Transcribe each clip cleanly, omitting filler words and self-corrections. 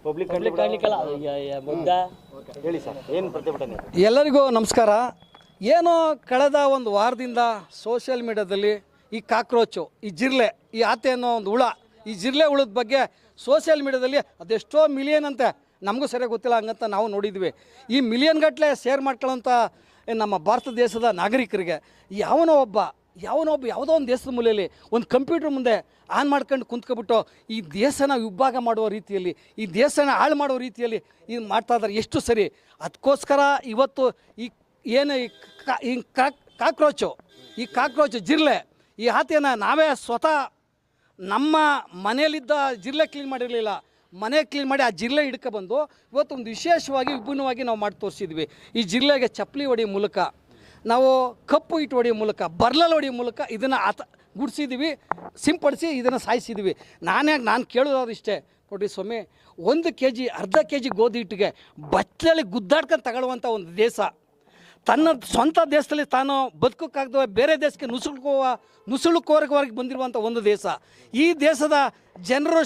Public ಹೇಳಿ sir, ಏನು ಪ್ರತಿಭಟನೆ? ಎಲ್ಲರಿಗೂ ನಮಸ್ಕಾರ. ಏನೋ ಕಳೆದ ಒಂದು ವಾರದಿಂದ ಸೋಷಿಯಲ್ ಮೀಡಿಯಾದಲ್ಲಿ ಈ ಕಾಕ್ರೋಚು, ಈ ಜಿರ್ಲೆ, ಈ ಆತೆ ಅನ್ನೋ ಒಂದು ಹುಳ, ಈ ಜಿರ್ಲೆ ಹುಳದ ಬಗ್ಗೆ ಸೋಷಿಯಲ್ ಮೀಡಿಯಾದಲ್ಲಿ ಅದೆಷ್ಟೋ ಮಿಲಿಯನ್ ಅಂತೆ, ನಮಗೂ ಸರಿಯಾಗಿ ಗೊತ್ತಿಲ್ಲ, ಹಂಗಂತ ನಾವು ನೋಡಿದ್ವಿ. ಈ ಮಿಲಿಯನ್ ಗಟ್ಟಲೆ ಶೇರ್ ಮಾಡ್ಕೊಳ್ಳೋಂಥ ನಮ್ಮ ಭಾರತ ದೇಶದ ನಾಗರಿಕರಿಗೆ ಯಾವನೋ ಒಬ್ಬ ಯಾವುದೋ ಒಂದು ದೇಶದ ಮೂಲೆಯಲ್ಲಿ ಒಂದು ಕಂಪ್ಯೂಟರ್ ಮುಂದೆ ಆನ್ ಮಾಡ್ಕೊಂಡು ಕುಂತ್ಕೊಬಿಟ್ಟು ಈ ದೇಶನ ವಿಭಾಗ ಮಾಡುವ ರೀತಿಯಲ್ಲಿ, ಈ ದೇಶನ ಹಾಳು ಮಾಡುವ ರೀತಿಯಲ್ಲಿ ಇದು ಮಾಡ್ತಾ ಇದ್ದಾರೆ. ಎಷ್ಟು ಸರಿ? ಅದಕ್ಕೋಸ್ಕರ ಇವತ್ತು ಈ ಕಾಕ್ರೋಚು ಜಿರ್ಲೆ, ಈ ಆತೆಯನ್ನು ನಾವೇ ಸ್ವತಃ ನಮ್ಮ ಮನೆಯಲ್ಲಿದ್ದ ಜಿರ್ಲೆ ಕ್ಲೀನ್ ಮಾಡಿರಲಿಲ್ಲ, ಮನೆ ಕ್ಲೀನ್ ಮಾಡಿ ಆ ಜಿರ್ಲೆ ಹಿಡ್ಕೊಬಂದು ಇವತ್ತು ಒಂದು ವಿಶೇಷವಾಗಿ ವಿಭಿನ್ನವಾಗಿ ನಾವು ಮಾಡಿ ತೋರಿಸಿದ್ವಿ. ಈ ಜಿರ್ಲೆಗೆ ಚಪ್ಪಲಿ ಹೊಡೆಯೋ ಮೂಲಕ, ನಾವು ಕಪ್ಪು ಇಟ್ಟು ಹೊಡೆಯೋ ಮೂಲಕ, ಬರ್ಲಲ್ಲಿ ಹೊಡೆಯೋ ಮೂಲಕ ಇದನ್ನು ಗುಡಿಸಿದ್ವಿ, ಸಿಂಪಡಿಸಿ ಇದನ್ನು ಸಾಯಿಸಿದ್ವಿ. ನಾನು ಕೇಳೋದು ಇಷ್ಟೇ, ನೋಡಿರಿ ಸ್ವಾಮಿ, 1 kg ಅರ್ಧ kg ಗೋಧಿ ಹಿಟ್ಟಿಗೆ ಬಚ್ಚಲಲ್ಲಿ ಗುದ್ದಾಡ್ಕೊಂಡು ತಗೊಳ್ಳುವಂಥ ಒಂದು ದೇಶ, ತನ್ನ ಸ್ವಂತ ದೇಶದಲ್ಲಿ ತಾನು ಬದುಕೋಕ್ಕಾಗದ ಬೇರೆ ದೇಶಕ್ಕೆ ನುಸುಳುಕೋರಕವಾಗಿ ಬಂದಿರುವಂಥ ಒಂದು ದೇಶ. ಈ ದೇಶದ ಜನರು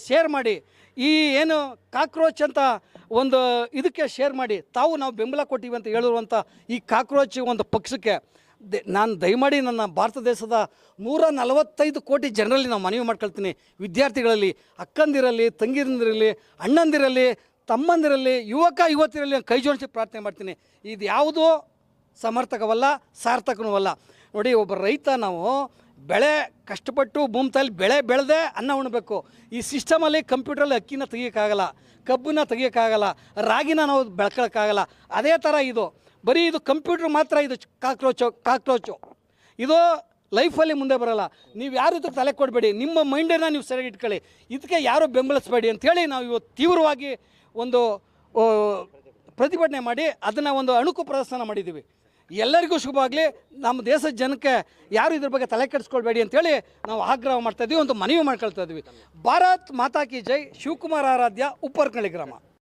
ಶೇರ್ ಮಾಡಿ ಈ ಏನು ಕಾಕ್ರೋಚ್ ಅಂತ ಒಂದು ಇದಕ್ಕೆ ಶೇರ್ ಮಾಡಿ ನಾವು ಬೆಂಬಲ ಕೊಟ್ಟಿವಿ ಅಂತ ಹೇಳಿರುವಂಥ ಈ ಕಾಕ್ರೋಚ್ ಒಂದು ಪಕ್ಷಕ್ಕೆ ನಾನು ದಯಮಾಡಿ ನನ್ನ ಭಾರತ ದೇಶದ 145 ಕೋಟಿ ಜನರಲ್ಲಿ ನಾವು ಮನವಿ ಮಾಡ್ಕೊಳ್ತೀನಿ. ವಿದ್ಯಾರ್ಥಿಗಳಲ್ಲಿ, ಅಕ್ಕಂದಿರಲ್ಲಿ, ತಂಗಿರಂದಿರಲಿ, ಅಣ್ಣಂದಿರಲಿ, ತಮ್ಮಂದಿರಲ್ಲಿ, ಯುವತಿರಲ್ಲಿ ಕೈ ಜೋಡಿಸಿ ಪ್ರಾರ್ಥನೆ ಮಾಡ್ತೀನಿ. ಇದು ಯಾವುದೂ ಸಮರ್ಥಕವಲ್ಲ, ಸಾರ್ಥಕನೂ ಅಲ್ಲ. ನೋಡಿ, ಒಬ್ಬ ರೈತ, ನಾವು ಬೆಳೆ ಕಷ್ಟಪಟ್ಟು ಭೂಮಿ ತಾಯಲ್ಲಿ ಬೆಳೆ ಬೆಳೆದೇ ಅನ್ನ ಉಣ್ಣಬೇಕು. ಈ ಸಿಸ್ಟಮಲ್ಲಿ ಕಂಪ್ಯೂಟ್ರಲ್ಲಿ ಅಕ್ಕಿನ ತೆಗಿಯೋಕ್ಕಾಗಲ್ಲ, ಕಬ್ಬನ್ನ ತೆಗಿಯೋಕ್ಕಾಗಲ್ಲ, ರಾಗಿನ ನಾವು ಬೆಳ್ಕೊಳಕ್ಕಾಗಲ್ಲ. ಅದೇ ಥರ ಇದು ಬರೀ ಇದು ಕಂಪ್ಯೂಟ್ರ್ ಮಾತ್ರ, ಇದು ಕಾಕ್ರೋಚು ಇದು ಲೈಫಲ್ಲಿ ಮುಂದೆ ಬರೋಲ್ಲ. ನೀವು ಯಾರು ಇದ್ರ ತಲೆ ಕೊಡಬೇಡಿ, ನಿಮ್ಮ ಮೈಂಡನ್ನು ನೀವು ಸರಿಯಾಗಿ ಇಟ್ಕೊಳ್ಳಿ, ಇದಕ್ಕೆ ಯಾರೂ ಬೆಂಬಲಿಸಬೇಡಿ ಅಂಥೇಳಿ ನಾವು ಇವತ್ತು ತೀವ್ರವಾಗಿ ಒಂದು ಪ್ರತಿಭಟನೆ ಮಾಡಿ ಅದನ್ನು ಒಂದು ಅಣುಕು ಪ್ರದರ್ಶನ ಮಾಡಿದ್ದೀವಿ. ಎಲ್ಲರಿಗೂ ಶುಭ ಆಗಲಿ. ನಮ್ಮ ದೇಶದ ಜನಕ್ಕೆ ಯಾರು ಇದ್ರ ಬಗ್ಗೆ ತಲೆ ಕೆಡಿಸ್ಕೊಳ್ಬೇಡಿ ಅಂಥೇಳಿ ನಾವು ಆಗ್ರಹ ಮಾಡ್ತಾಯಿದ್ವಿ, ಒಂದು ಮನವಿ ಮಾಡ್ಕೊಳ್ತಾ ಇದ್ವಿ. ಭಾರತ್ ಮಾತಾ ಕಿ ಜೈ. ಶಿವಕುಮಾರ್ ಆರಾಧ್ಯ, ಉಪ್ಪರ್ಕಳ್ಳಿ ಗ್ರಾಮ.